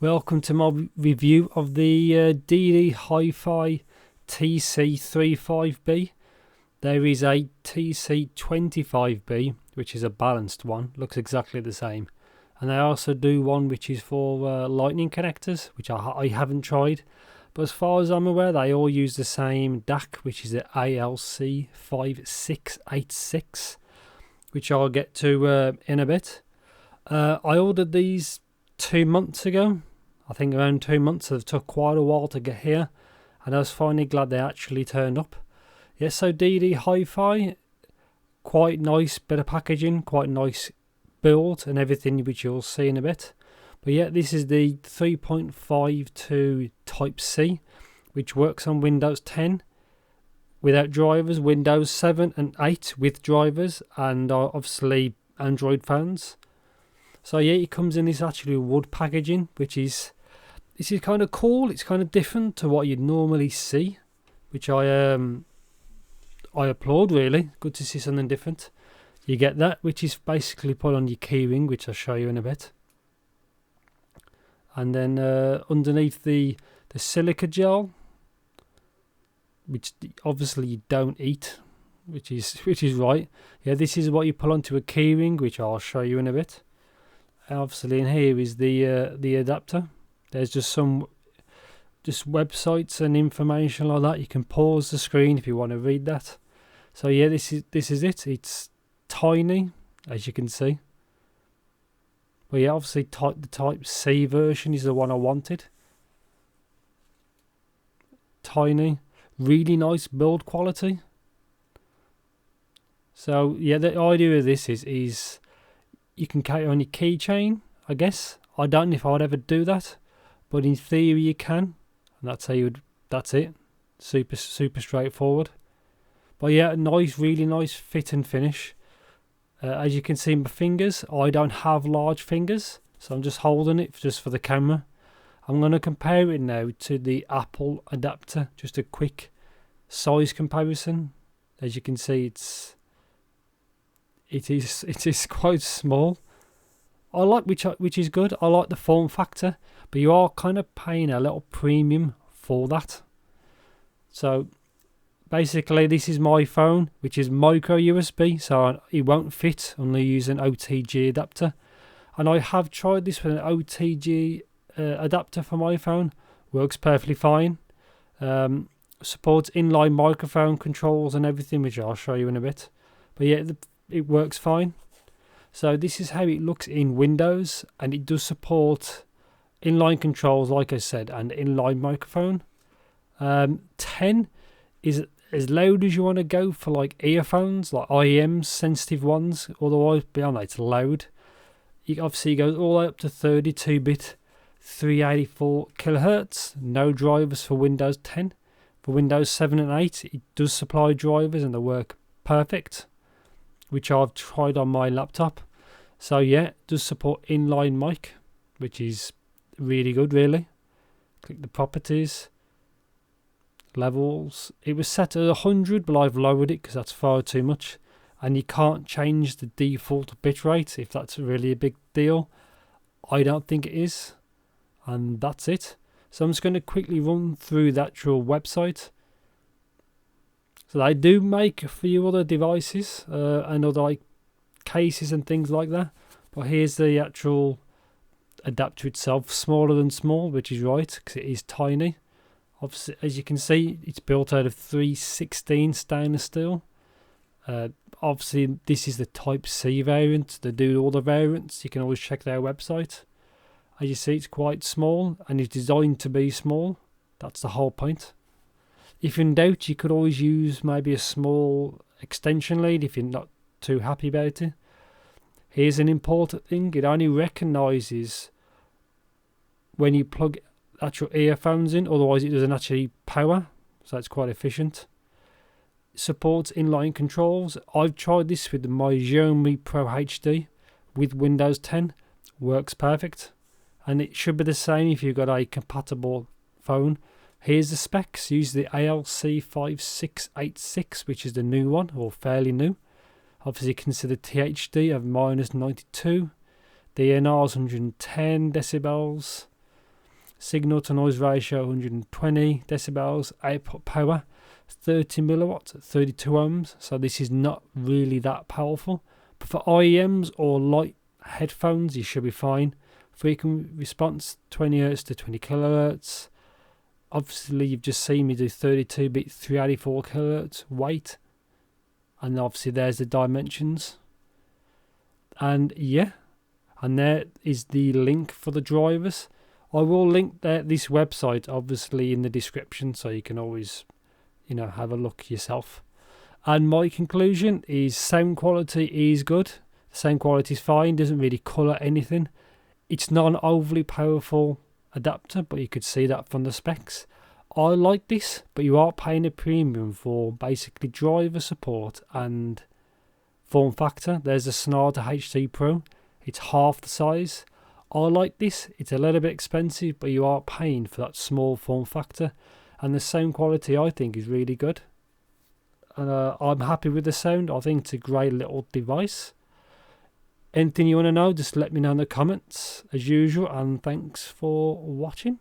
Welcome to my review of the DD Hifi TC35B. There is a TC25B, which is a balanced one, looks exactly the same. And they also do one which is for lightning connectors, which I haven't tried. But as far as I'm aware, they all use the same DAC, which is the ALC5686, which I'll get to in a bit. I ordered these 2 months ago. I think around 2 months. So it took quite a while to get here, and I was finally glad they actually turned up. Yeah, so DD Hifi, quite nice bit of packaging, quite nice build and everything, which you'll see in a bit. But yeah, this is the 3.52 Type C, which works on Windows 10 without drivers, Windows 7 and 8 with drivers, and obviously Android phones. So yeah, it comes in this actually wood packaging, which is kind of cool. It's kind of different to what you'd normally see, which I applaud really. Good to see something different. You get that, which is basically put on your keyring, which I'll show you in a bit. And then underneath the silica gel, which obviously you don't eat, which is right. Yeah, this is what you pull onto a keyring, which I'll show you in a bit. Obviously in here is the adapter. There's just websites and information like that. You can pause the screen if you want to read that. So yeah, this is it. It's tiny, as you can see. But yeah, obviously the Type C version is the one I wanted. Tiny, really nice build quality. So yeah, the idea of this is you can carry on your keychain, I guess. I don't know if I would ever do that, but in theory you can, and that's it. Super straightforward. But yeah, nice, really nice fit and finish. As you can see in my fingers, I don't have large fingers, so I'm just holding it just for the camera. I'm going to compare it now to the Apple adapter, just a quick size comparison. As you can see, it is quite small. I like which is good. I like the form factor, but you are kind of paying a little premium for that. So basically, this is my phone, which is micro USB, so it won't fit unless you use an OTG adapter. And I have tried this with an OTG adapter for my phone. Works perfectly fine. Supports inline microphone controls and everything, which I'll show you in a bit. But yeah, it works fine. So this is how it looks in Windows, and it does support inline controls, like I said, and inline microphone. 10 is as loud as you want to go for like earphones, like IEM sensitive ones. Otherwise, beyond that, it's loud. It obviously goes all the way up to 32-bit, 384 kilohertz. No drivers for Windows 10. For Windows 7 and 8, it does supply drivers, and they work perfect, which I've tried on my laptop. So yeah, it does support inline mic, which is really good really. Click the properties, levels. It was set at 100, but I've lowered it because that's far too much. And you can't change the default bitrate if that's really a big deal. I don't think it is. And that's it. So I'm just going to quickly run through the actual website. So they do make a few other devices and other like cases and things like that. But here's the actual adapter itself, smaller than small, which is right because it is tiny. Obviously, as you can see, it's built out of 316 stainless steel. Obviously, this is the Type C variant. They do all the variants. You can always check their website. As you see, it's quite small and it's designed to be small. That's the whole point. If in doubt, you could always use maybe a small extension lead if you're not too happy about it. Here's an important thing. It only recognises when you plug actual earphones in, otherwise it doesn't actually power, so it's quite efficient. It supports inline controls. I've tried this with my Xiaomi Pro HD with Windows 10. Works perfect. And it should be the same if you've got a compatible phone. Here's the specs. Use the ALC5686, which is the new one, or fairly new. Obviously consider THD of -92. DNR is 110 decibels. signal to noise ratio 120 decibels, output power 30 milliwatts at 32 ohms, so this is not really that powerful. But for IEMs or light headphones, you should be fine. Frequency response 20 Hz to 20 kHz. Obviously, you've just seen me do 32-bit 384 kHz weight, and obviously there's the dimensions. And yeah, and there is the link for the drivers. I will link this website obviously in the description, so you can always, have a look yourself. And my conclusion is sound quality is good. The sound quality is fine, doesn't really colour anything. It's not an overly powerful adapter, but you could see that from the specs. I like this, but you are paying a premium for basically driver support and form factor. There's a Sonata HT Pro. It's half the size. I like this. It's a little bit expensive, but you are paying for that small form factor. And the sound quality, I think, is really good. And I'm happy with the sound. I think it's a great little device. Anything you want to know, just let me know in the comments as usual. And thanks for watching.